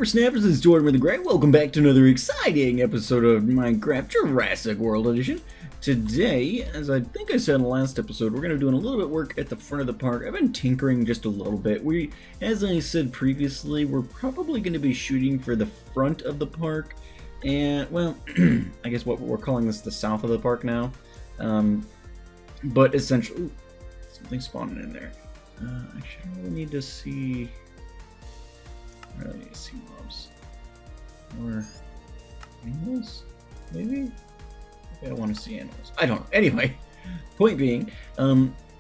Whippersnappers, this is Tortimer the Great. Welcome back to another exciting episode of Minecraft Jurassic World Edition. Today, as I think I said in the last episode, we're going to be doing a little bit of work at the front of the park. I've been tinkering just a little bit. As I said previously, we're probably going to be shooting for the front of the park. And, well, I guess what we're calling this the south of the park now. But essentially, ooh, something spawning in there. Actually, I really need to see... I really need to see mobs. Or animals? Maybe? I don't want to see animals. I don't know. Anyway, point being,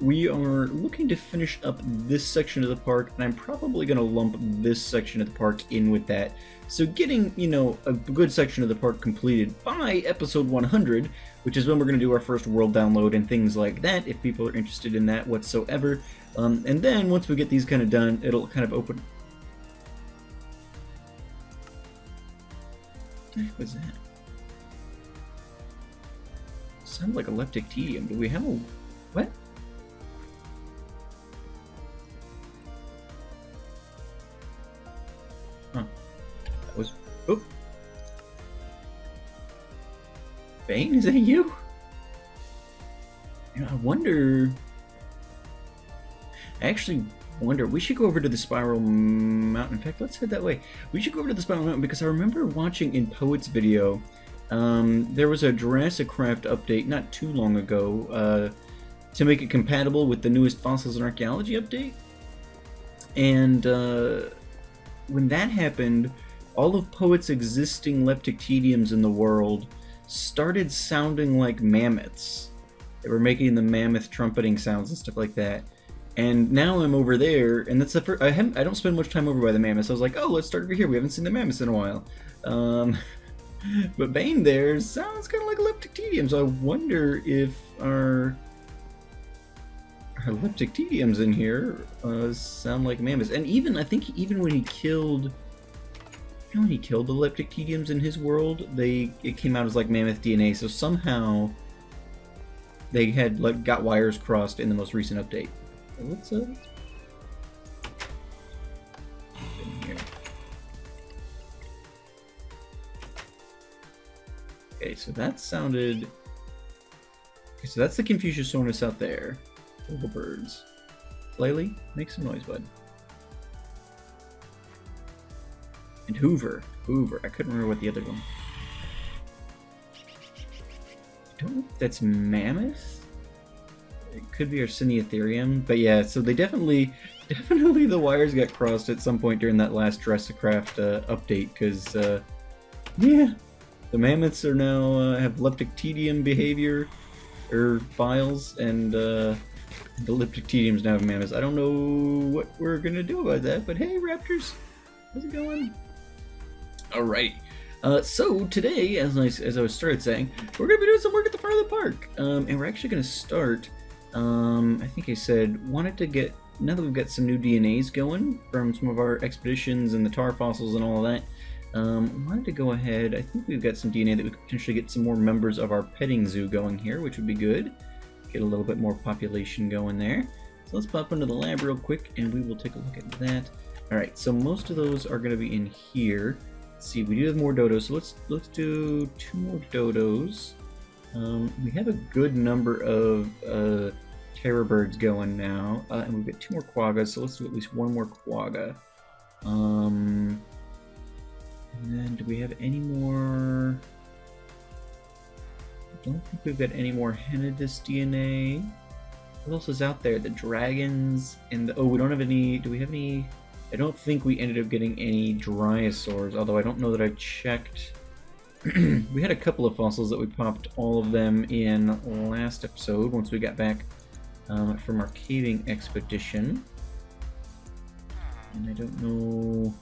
we are looking to finish up this section of the park, and I'm probably going to lump this section of the park in with that. So getting, you know, a good section of the park completed by episode 100, which is when we're going to do our first world download and things like that, if people are interested in that whatsoever. And then once we get these kind of done, it'll kind of open... What was that? Sounded like a leptic tedium. Do we have a... What? Huh. That was... Oh! Bane, is that you? You know, I wonder... I actually wonder, we should go over to the Spiral Mountain. In fact, let's head that way. We should go over to the Spiral Mountain because I remember watching in Poet's video, there was a JurassiCraft update not too long ago to make it compatible with the newest Fossils and Archaeology update. And when that happened, all of Poet's existing leptic tediums in the world started sounding like mammoths. They were making the mammoth trumpeting sounds and stuff like that. And now I'm over there, and that's the first. I don't spend much time over by the mammoths. I was like, oh, let's start over here. We haven't seen the mammoths in a while. But Bane there sounds kind of like a leptic tedium. So I wonder if our leptic tediums in here sound like mammoths. And even I think even when he killed, you know, when he killed the leptic tediums in his world, it came out as like mammoth DNA. So somehow they had like got wires crossed in the most recent update. What's up? In here. Okay, so that sounded... Okay, so that's the Confuciusornis out there. Little birds. Laylee, make some noise, bud. And Hoover. I couldn't remember what the other one... I don't know if that's Mammoth? It could be Arseniatherium, but yeah, so they definitely the wires got crossed at some point during that last JurassiCraft update, because yeah, the mammoths are now have leptic tedium behavior or files, and the leptic tediums now have mammoths. I don't know what we're gonna do about that, but hey, Raptors, how's it going? Alright. So today, as I started saying, we're gonna be doing some work at the front of the park, and we're actually gonna start. I think I said, wanted to get, now that we've got some new DNAs going from some of our expeditions and the tar fossils and all of that, wanted to go ahead, I think we've got some DNA that we could potentially get some more members of our petting zoo going here, which would be good. Get a little bit more population going there. So let's pop into the lab real quick and we will take a look at that. Alright, so most of those are going to be in here. Let's see, we do have more dodos, so let's do 2 more dodos. We have a good number of terror birds going now, and we've got 2 more quaggas, so let's do at least 1 more quagga. And then do we have any more? I don't think we've got any more Henidus DNA. What else is out there? The dragons and the... Oh, we don't have any... Do we have any... I don't think we ended up getting any Dryosaurs, although I don't know that I checked... We had a couple of fossils that we popped all of them in last episode once we got back from our caving expedition. And I don't know...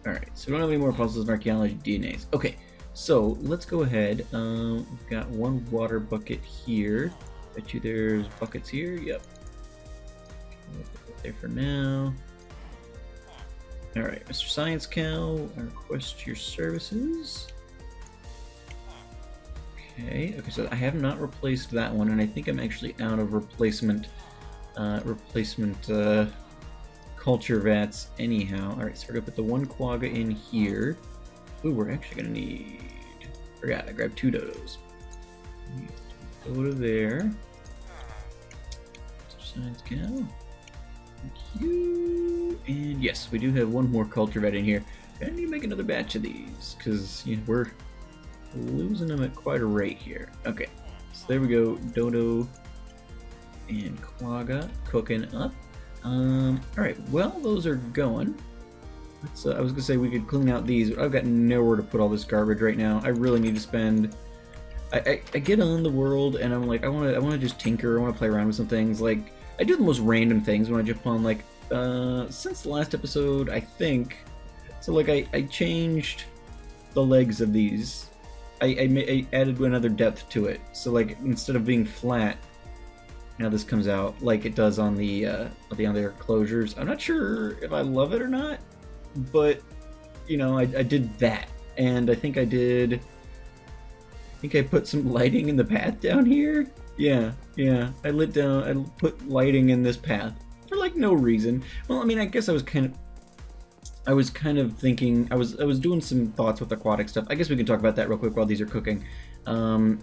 Alright, so we don't have any more fossils in archaeology DNAs. Okay, so let's go ahead. We've got 1 water bucket here. Bet you there's buckets here. Yep. We'll put that there for now. Alright, Mr. Science Cow, I request your services. Okay, so I have not replaced that one, and I think I'm actually out of replacement culture vats anyhow. All right, so we're gonna put the one quagga in here. Ooh, we're actually gonna need. Forgot, I grabbed 2 dodos. Dodo there. Science cow. Thank you. And yes, we do have one more culture vat in here. I need to make another batch of these because we're losing them at quite a rate here. Okay, so there we go. Dodo and quagga cooking up. All right, well, those are going. Let's, I was gonna say we could clean out these, but I've got nowhere to put all this garbage right now. I really need to spend. I get on the world and I'm like, I want to just tinker. I want to play around with some things. Like I do the most random things when I jump on. Like since the last episode, I think. So like I changed the legs of these. I added another depth to it. So like instead of being flat. Now this comes out like it does on the other closures. I'm not sure if I love it or not, but you know, I did that, and I think I put some lighting in the path down here. Yeah. I put lighting in this path for like no reason. Well, I mean, I guess I was kind of thinking. I was doing some thoughts with aquatic stuff. I guess we can talk about that real quick while these are cooking. I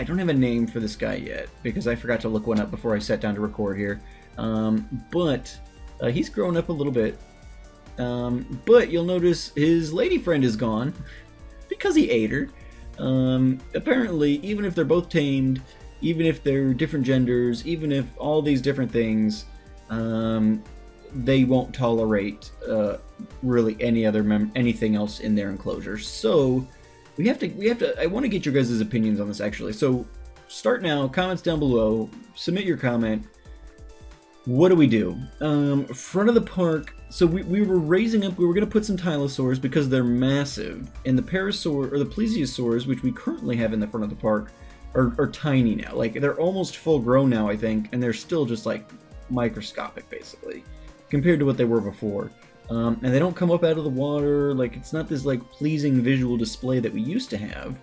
don't have a name for this guy yet because I forgot to look one up before I sat down to record here. But he's grown up a little bit. But you'll notice his lady friend is gone because he ate her. Apparently, even if they're both tamed, even if they're different genders, even if all these different things, they won't tolerate really anything else in their enclosure. So we have to. I want to get your guys' opinions on this actually. So start now. Comments down below. Submit your comment. What do we do? Front of the park. So we were raising up. We were going to put some Tylosaurs because they're massive, and the Parasaur or the Plesiosaurs, which we currently have in the front of the park, are tiny now. Like they're almost full grown now, I think, and they're still just like microscopic basically compared to what they were before. And they don't come up out of the water. Like it's not this like pleasing visual display that we used to have.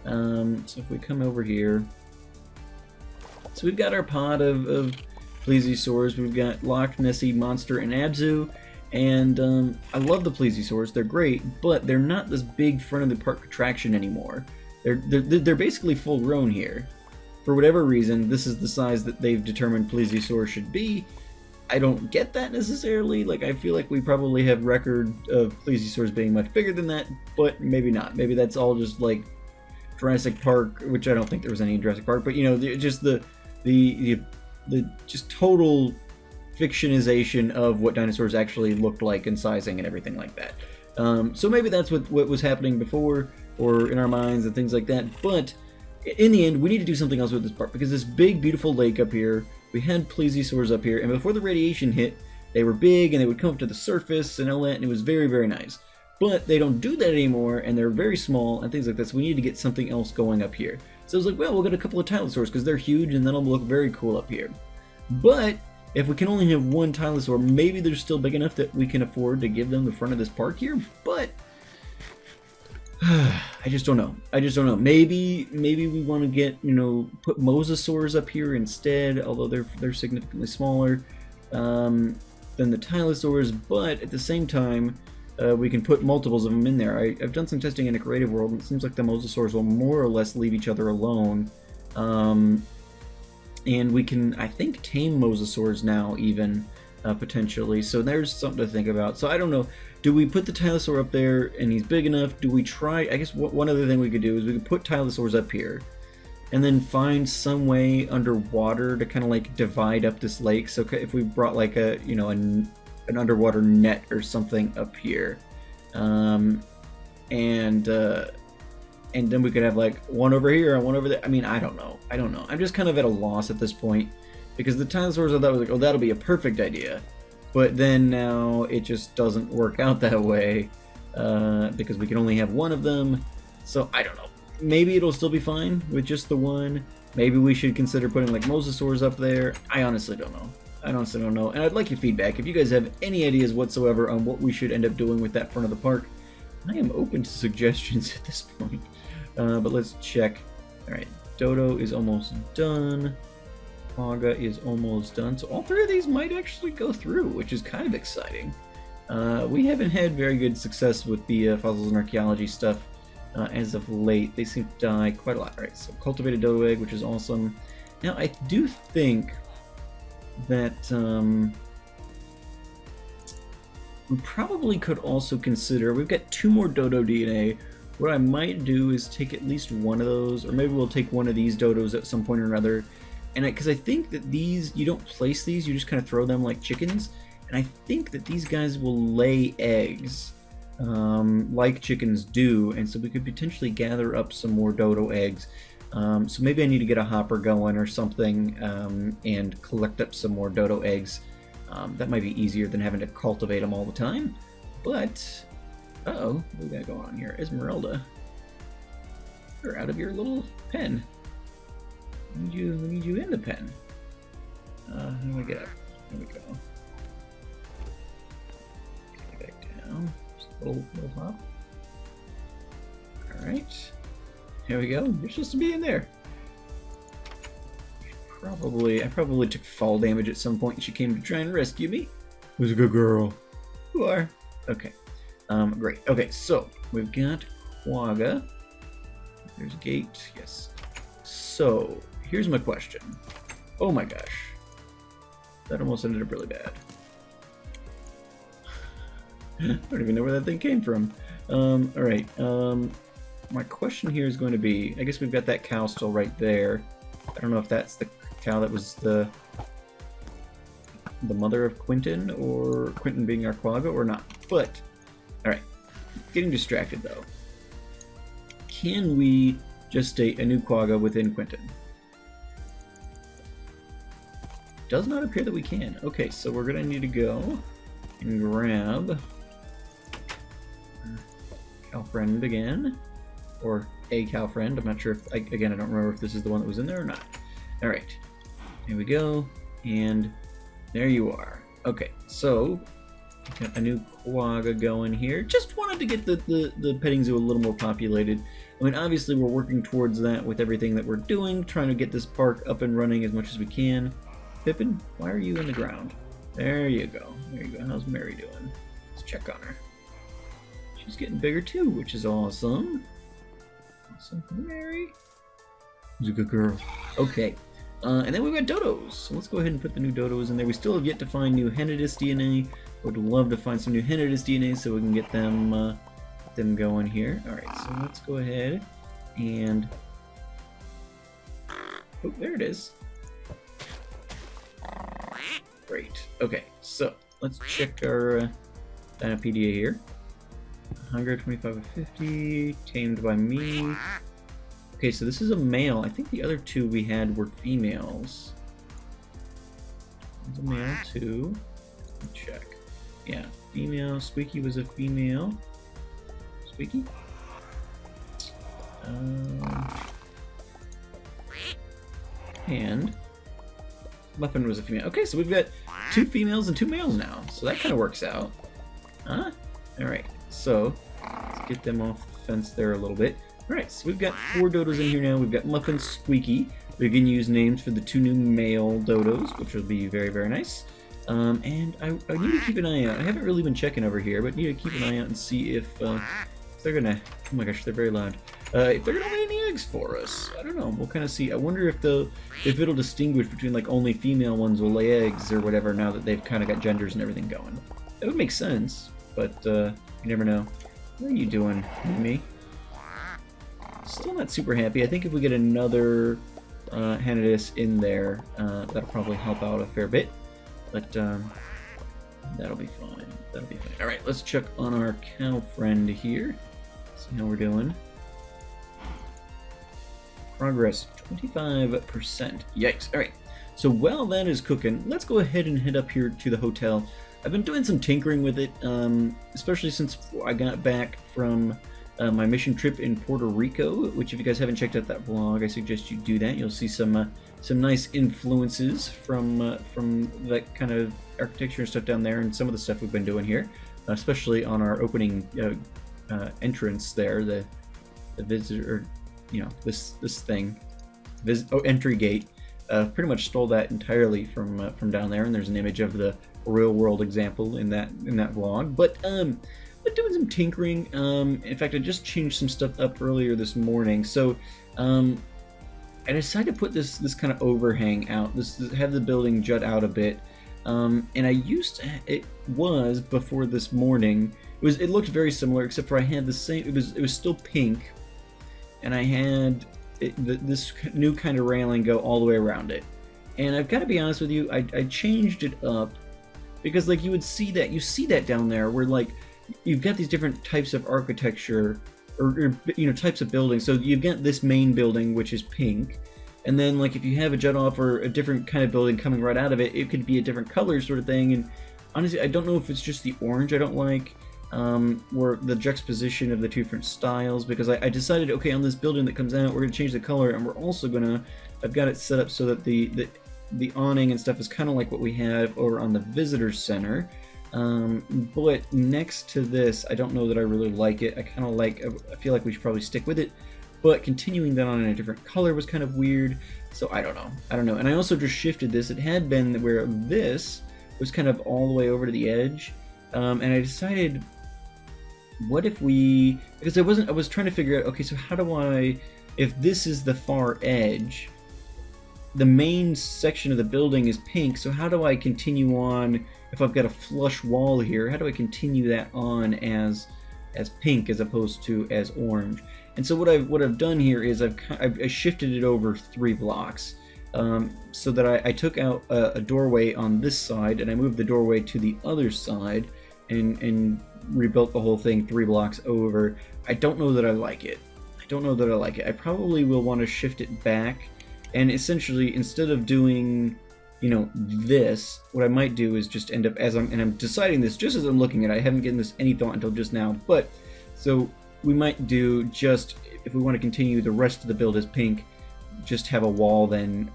So if we come over here, so we've got our pod of Plesiosaurs. We've got Loch Nessie, Monster, and Abzu. And I love the Plesiosaurs. They're great, but they're not this big front of the park attraction anymore. They're basically full grown here. For whatever reason, this is the size that they've determined Plesiosaurs should be. I don't get that necessarily. Like I feel like we probably have record of Plesiosaurs being much bigger than that, but maybe not. Maybe that's all just like Jurassic Park, which I don't think there was any in Jurassic Park. But you know, just the just total fictionization of what dinosaurs actually looked like and sizing and everything like that. So maybe that's what was happening before or in our minds and things like that. But in the end, we need to do something else with this park because this big, beautiful lake up here, we had Plesiosaurs up here, and before the radiation hit, they were big and they would come up to the surface and all that, and it was very, very nice. But they don't do that anymore, and they're very small and things like that, so we need to get something else going up here. So I was like, well, we'll get a couple of Tylosaurs because they're huge and that'll look very cool up here. But if we can only have one Tylosaur, maybe they're still big enough that we can afford to give them the front of this park here, but I just don't know. Maybe we want to get, you know, put Mosasaurs up here instead, although they're significantly smaller than the Tylosaurs, but at the same time, we can put multiples of them in there. I've done some testing in a creative world, and it seems like the Mosasaurs will more or less leave each other alone. And we can, I think, tame Mosasaurs now, even, potentially. So there's something to think about. So I don't know. Do we put the Tylosaur up there, and he's big enough? Do we try... I guess one other thing we could do is we could put Tylosaurs up here, and then find some way underwater to kind of, like, divide up this lake. So if we brought, like, a, you know, an underwater net or something up here, and then we could have like one over here and one over there. I mean, I don't know. I'm just kind of at a loss at this point because the Tylosaurs I thought was like, oh, that'll be a perfect idea, but then now it just doesn't work out that way because we can only have one of them. So I don't know. Maybe it'll still be fine with just the one. Maybe we should consider putting like Mosasaurs up there. I honestly don't know. And I'd like your feedback. If you guys have any ideas whatsoever on what we should end up doing with that front of the park, I am open to suggestions at this point. But let's check. Alright, Dodo is almost done. quagga is almost done. So all 3 of these might actually go through, which is kind of exciting. We haven't had very good success with the fossils and archaeology stuff as of late. They seem to die quite a lot. Alright, so cultivated dodo egg, which is awesome. Now, I do think that we probably could also consider, we've got 2 more dodo DNA. What I might do is take at least one of those, or maybe we'll take one of these dodos at some point or another. And because I think that these, you don't place these, you just kind of throw them like chickens. And I think that these guys will lay eggs like chickens do. And so we could potentially gather up some more dodo eggs. So maybe I need to get a hopper going or something and collect up some more dodo eggs. That might be easier than having to cultivate them all the time. But, uh-oh, what do we got going on here? Esmeralda, you're out of your little pen. We need you in the pen. How do I get up? There we go. Okay, back down. Just a little hop. Alright. Here we go. You're supposed to be in there. I probably took fall damage at some point and she came to try and rescue me. Who's a good girl? You are. Okay. Great. Okay, so we've got quagga. There's a gate. Yes. So here's my question. Oh my gosh. That almost ended up really bad. I don't even know where that thing came from. Alright. My question here is going to be, I guess we've got that cow still right there. I don't know if that's the cow that was the mother of Quentin, or Quentin being our quagga, or not. But, alright. Getting distracted though. Can we gestate a new quagga within Quentin? Does not appear that we can. Okay, so we're gonna need to go and grab cow friend again. Or a cow friend. I'm not sure if, again, I don't remember if this is the one that was in there or not. Alright, here we go, and there you are. Okay, so, got a new quagga going here. Just wanted to get the petting zoo a little more populated. I mean, obviously we're working towards that with everything that we're doing, trying to get this park up and running as much as we can. Pippin, why are you in the ground? There you go. There you go. How's Mary doing? Let's check on her. She's getting bigger too, which is awesome. Awesome. Mary. Who's a good girl. Okay. And then we've got dodos. So let's go ahead and put the new dodos in there. We still have yet to find new Henidus DNA. Would love to find some new Henidus DNA so we can get them going here. Alright, so let's go ahead and... Oh, there it is. Great. Okay, so let's check our Dinopedia here. 125 of 50, tamed by me. Okay, so this is a male. I think the other 2 we had were females. One's a male too. Let me check. Yeah, female. Squeaky was a female. Squeaky? And Muffin was a female. Okay, so we've got 2 females and 2 males now. So that kind of works out. Huh? Alright, so let's get them off the fence there a little bit. Alright, so we've got 4 dodos in here now. We've got Muffin, Squeaky. We can use names for the 2 new male dodos, which will be very, very nice. And I need to keep an eye out. I haven't really been checking over here, but need to keep an eye out and see if they're gonna... Oh my gosh, they're very loud. If they're gonna lay any eggs for us. I don't know. We'll kind of see. I wonder if it'll distinguish between like only female ones will lay eggs or whatever now that they've kind of got genders and everything going. That would make sense, but you never know. What are you doing, Mimi? Still not super happy. I think if we get another Henidus in there, that'll probably help out a fair bit. But that'll be fine. That'll be fine. All right, let's check on our cow friend here. See how we're doing. Progress 25%. Yikes. All right. So while that is cooking, let's go ahead and head up here to the hotel. I've been doing some tinkering with it, especially since I got back from my mission trip in Puerto Rico, which if you guys haven't checked out that vlog, I suggest you do that. You'll see some nice influences from that kind of architecture and stuff down there, and some of the stuff we've been doing here, especially on our opening entrance there, the visitor, you know, this thing, entry gate. pretty much stole that entirely from down there, and there's an image of the real world example in that vlog. But doing some tinkering. In fact, I just changed some stuff up earlier this morning. So I decided to put this kind of overhang out. Have the building jut out a bit. And it was before this morning. It looked very similar, except for I had the same. It was still pink, and I had this new kind of railing go all the way around it. And I've got to be honest with you, I changed it up because like you see that down there where like you've got these different types of architecture or types of buildings. So you've got this main building which is pink, and then like if you have a jut off or a different kind of building coming right out of it, it could be a different color sort of thing. And honestly, I don't know if it's just the orange I don't like, or the juxtaposition of the two different styles, because I decided, okay, on this building that comes out, we're going to change the color, and we're also I've got it set up so that the awning and stuff is kind of like what we have over on the visitor center. But next to this, I don't know that I really like it. I feel like we should probably stick with it, but continuing that on in a different color was kind of weird, so I don't know. And I also just shifted this. It had been where this was kind of all the way over to the edge, and I decided, what if because I was trying to figure out, okay, so how do if this is the far edge, the main section of the building is pink, so how do I continue on? If I've got a flush wall here, how do I continue that on as pink as opposed to as orange? And so what I've done here is I shifted it over 3 blocks, so that I took out a doorway on this side, and I moved the doorway to the other side, and rebuilt the whole thing 3 blocks over. I don't know that I like it. I probably will want to shift it back, and essentially instead of doing this, what I might do is just end up I'm deciding this just as I'm looking at it. I haven't given this any thought until just now, but so we might do, just if we want to continue the rest of the build as pink, just have a wall then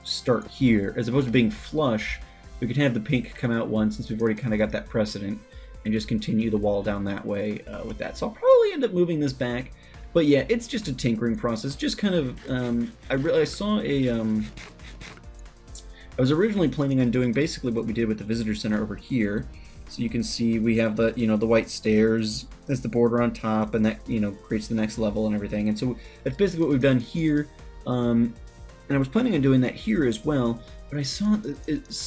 start here, as opposed to being flush. We could have the pink come out once, since we've already kind of got that precedent, and just continue the wall down that way with that. So I'll probably end up moving this back, but yeah, it's just a tinkering process. Just kind of I saw I was originally planning on doing basically what we did with the visitor center over here. So you can see we have the the white stairs as the border on top, and that creates the next level and everything. And so that's basically what we've done here. And I was planning on doing that here as well, but I saw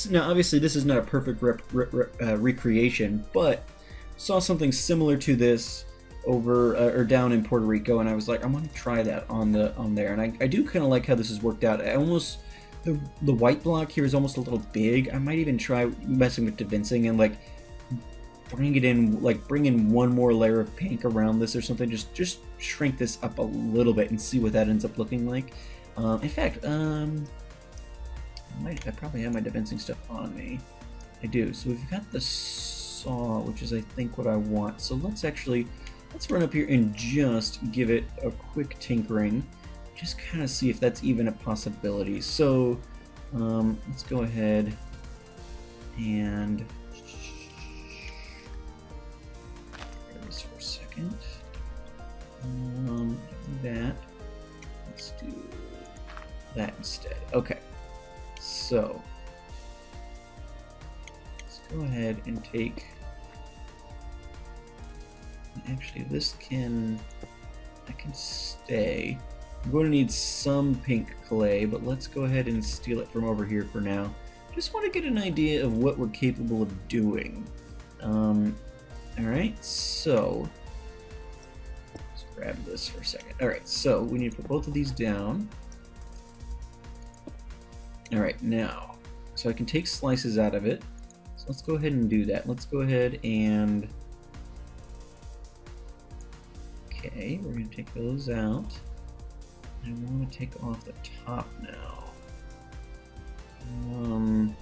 now obviously this is not a perfect recreation, but saw something similar to this over or down in Puerto Rico, and I was like, I want to try that on there. And I do kind of like how this has worked out. The white block here is almost a little big. I might even try messing with Davincing and like bring in one more layer of pink around this or something. Just shrink this up a little bit and see what that ends up looking like. In fact, I probably have my Davincing stuff on me. I do. So we've got the saw, which is I think what I want. So let's run up here and just give it a quick tinkering. Just kind of see if that's even a possibility. So let's go ahead and this for a second. Do that. Let's do that instead. Okay. So let's go ahead and take. Actually, I can stay. I'm going to need some pink clay, but let's go ahead and steal it from over here for now. Just want to get an idea of what we're capable of doing. Alright, so let's grab this for a second. Alright, so we need to put both of these down. Alright, now, so I can take slices out of it. So let's go ahead and do that. Let's go ahead and... Okay, we're going to take those out. I want to take off the top now. I wonder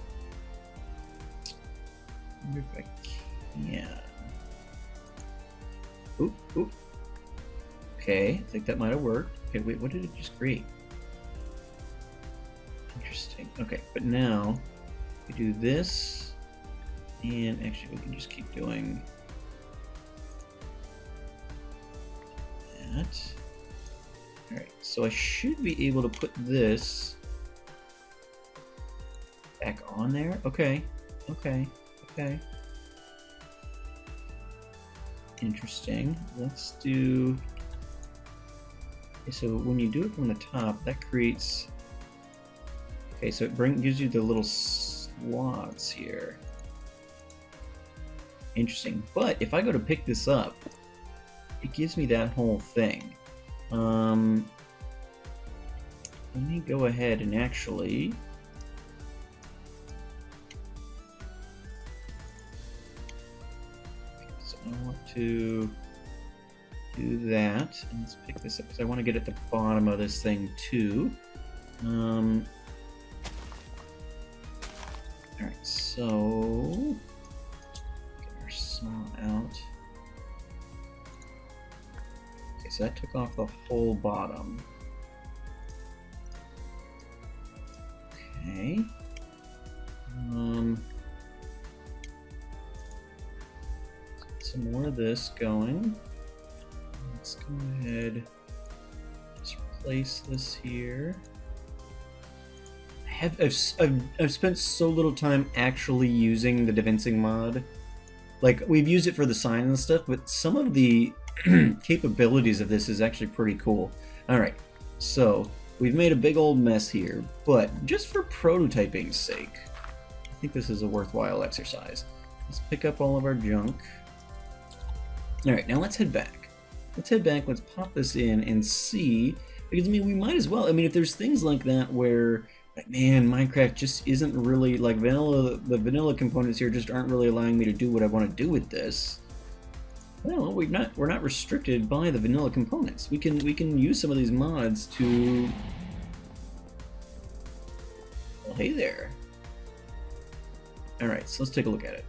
if I can. Oop, oop. Okay, I think that might have worked. Okay, wait, what did it just create? Interesting. Okay, but now we do this, and actually we can just keep doing that. Alright, so I should be able to put this Back on there? Okay. Okay. Okay. Interesting. Let's do... Okay, so when you do it from the top, that creates... Okay, so it gives you the little slots here. Interesting. But if I go to pick this up, it gives me that whole thing. Let me go ahead and actually... So I want to do that. And let's pick this up because I want to get at the bottom of this thing too. Alright, so... Get our saw out. Okay, so that took off the whole bottom. Okay. Some more of this going. Let's go ahead. Just replace this here. I've spent so little time actually using the Davincing mod. Like, we've used it for the sign and stuff, but some of the capabilities of this is actually pretty cool. Alright, so we've made a big old mess here, but just for prototyping's sake, I think this is a worthwhile exercise. Let's pick up all of our junk. Alright, now let's head back. Let's pop this in and see, because I mean, we might as well. I mean, if there's things like that where, like, man, Minecraft just isn't really, like, the vanilla components here just aren't really allowing me to do what I want to do with this. Well, we're not restricted by the vanilla components. We can use some of these mods to... Well, hey there. Alright, so let's take a look at it.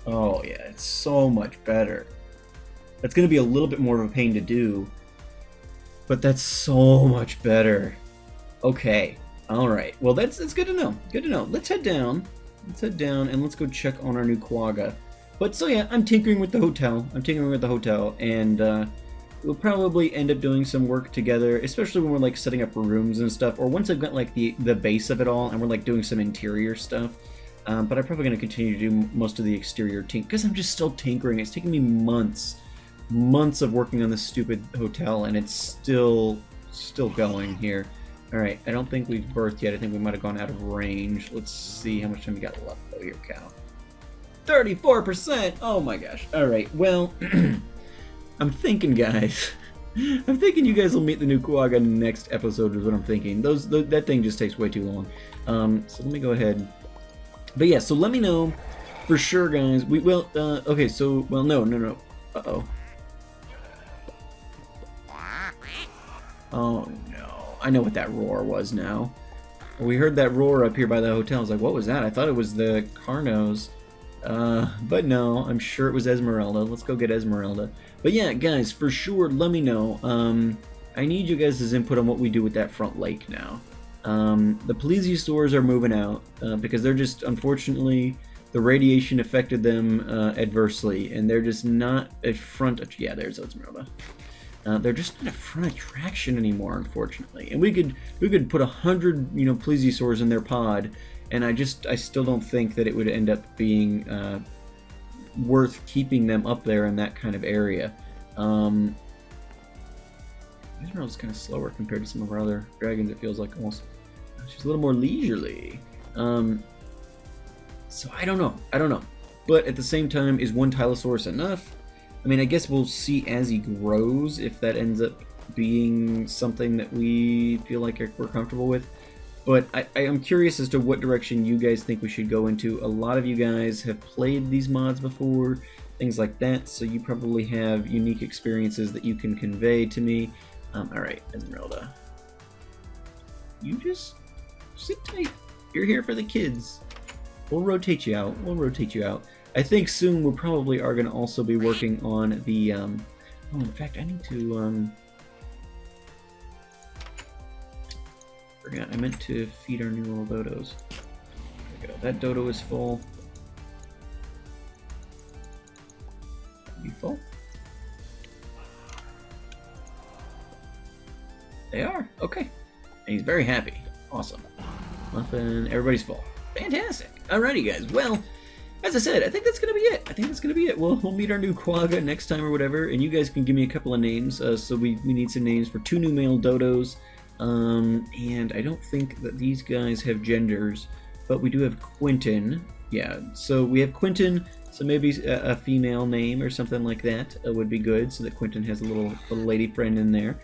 Oh yeah, it's so much better. That's going to be a little bit more of a pain to do, but that's so much better. Okay, alright. Well, that's good to know. Good to know. Let's head down. And let's go check on our new quagga. But so yeah, I'm tinkering with the hotel. And we'll probably end up doing some work together, especially when we're like setting up rooms and stuff, or once I've got like the base of it all and we're like doing some interior stuff. But I'm probably going to continue to do most of the exterior tink because I'm just still tinkering. It's taken me months of working on this stupid hotel, and it's still going here. All right, I don't think we've birthed yet. I think we might have gone out of range. Let's see how much time we got left. Oh, here, cow. 34%! Oh my gosh. All right, well, I'm thinking, guys. I'm thinking you guys will meet the new quagga in the next episode is what I'm thinking. That thing just takes way too long. So let me go ahead. But yeah, so let me know for sure, guys. We will, okay, so, well, no. Uh-oh. Oh, no. I know what that roar was now. We heard that roar up here by the hotel. I was like, what was that? I thought it was the Carnos. But no, I'm sure it was Esmeralda. Let's go get Esmeralda. But yeah, guys, for sure, let me know. I need you guys' input on what we do with that front lake now. The plesiosaurs are moving out because they're just, unfortunately, the radiation affected them adversely, and they're just not a front. Yeah, there's Esmeralda. They're just not a front attraction anymore, unfortunately. And we could put 100, plesiosaurs in their pod, and I still don't think that it would end up being worth keeping them up there in that kind of area. Esmeralda's kind of slower compared to some of our other dragons. It feels like almost. She's a little more leisurely. So I don't know. But at the same time, is one Tylosaurus enough? I mean, I guess we'll see as he grows if that ends up being something that we feel like we're comfortable with. But I am curious as to what direction you guys think we should go into. A lot of you guys have played these mods before, things like that, so you probably have unique experiences that you can convey to me. Alright, Esmeralda. You just sit tight. You're here for the kids. We'll rotate you out. I think soon we probably are going to also be working on the, oh, in fact, I need to, forgot, I meant to feed our new little dodos. There we go. That dodo is full. You full? They are. Okay. And he's very happy. Awesome. Nothing. Everybody's full. Fantastic. Alrighty, guys. Well, as I said, I think that's going to be it. I think that's going to be it. We'll meet our new quagga next time or whatever, and you guys can give me a couple of names. So we need some names for 2 new male dodos. And I don't think that these guys have genders, but we do have Quentin. Yeah, so we have Quentin, so maybe a female name or something like that would be good, so that Quentin has a little lady friend in there.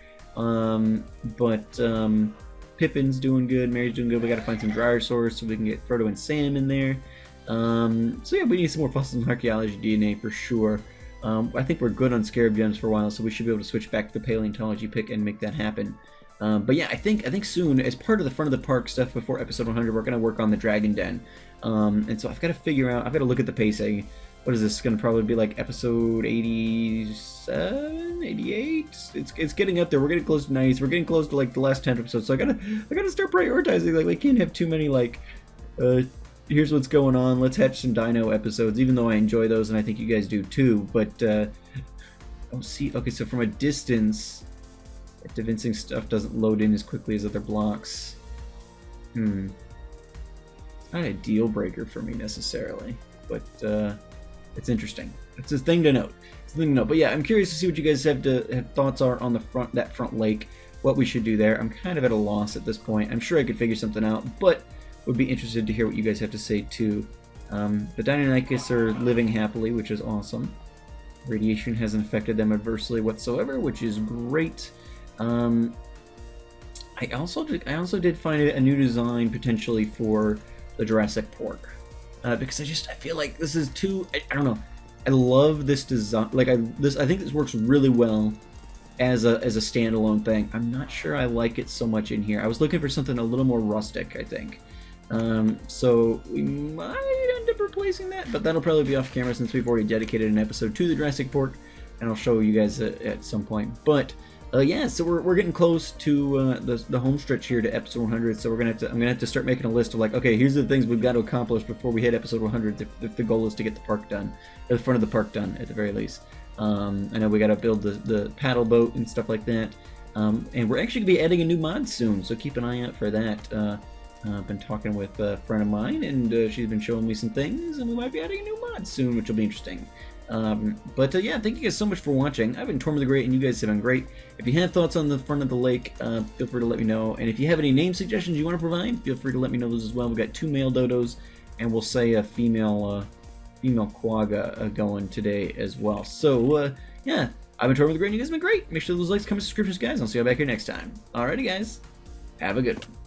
Pippin's doing good, Mary's doing good. We gotta find some Dryosaurs so we can get Frodo and Sam in there. So yeah, we need some more fossils and archaeology DNA for sure. I think we're good on Scarab Gems for a while, so we should be able to switch back to the paleontology pick and make that happen. But yeah, I think soon, as part of the front of the park stuff before episode 100, we're going to work on the Dragon Den. And so I've got to figure out, I've got to look at the pacing. What is this going to probably be, like episode 87, 88? It's getting up there. We're getting close to 90s. We're getting close to like the last 10 episodes. So I gotta start prioritizing. Like, we can't have too many like here's what's going on, let's hatch some dino episodes, even though I enjoy those and I think you guys do too. But oh, see, okay, so from a distance, Davincing stuff doesn't load in as quickly as other blocks. It's not a deal breaker for me necessarily, but it's interesting. It's a thing to note. It's a thing to note. But yeah, I'm curious to see what you guys have thoughts are on the that front lake, what we should do there. I'm kind of at a loss at this point. I'm sure I could figure something out, but would be interested to hear what you guys have to say too. The Deinonychus are living happily, which is awesome. Radiation hasn't affected them adversely whatsoever, which is great. I also did find a new design potentially for the Jurassic pork, because I feel like this is too. I don't know. I love this design. Like I think this works really well as a standalone thing. I'm not sure I like it so much in here. I was looking for something a little more rustic, I think. So we might end up replacing that, but that'll probably be off camera since we've already dedicated an episode to the Jurassic pork, and I'll show you guys at some point. But yeah, so we're getting close to the home stretch here to episode 100. So I'm gonna have to start making a list of like, okay, here's the things we've got to accomplish before we hit episode 100. If the goal is to get the park done, or the front of the park done at the very least. I know we got to build the paddle boat and stuff like that. And we're actually gonna be adding a new mod soon, so keep an eye out for that. I've been talking with a friend of mine, and she's been showing me some things, and we might be adding a new mod soon, which will be interesting. Yeah, thank you guys so much for watching. I've been Tortimer the Great, and you guys have been great. If you have thoughts on the front of the lake, feel free to let me know. And if you have any name suggestions you want to provide, feel free to let me know those as well. We've got 2 male dodos, and we'll say a female quagga going today as well. So, yeah, I've been Tortimer the Great, and you guys have been great. Make sure those likes, comments, subscriptions, guys. I'll see you back here next time. Alrighty, guys. Have a good one.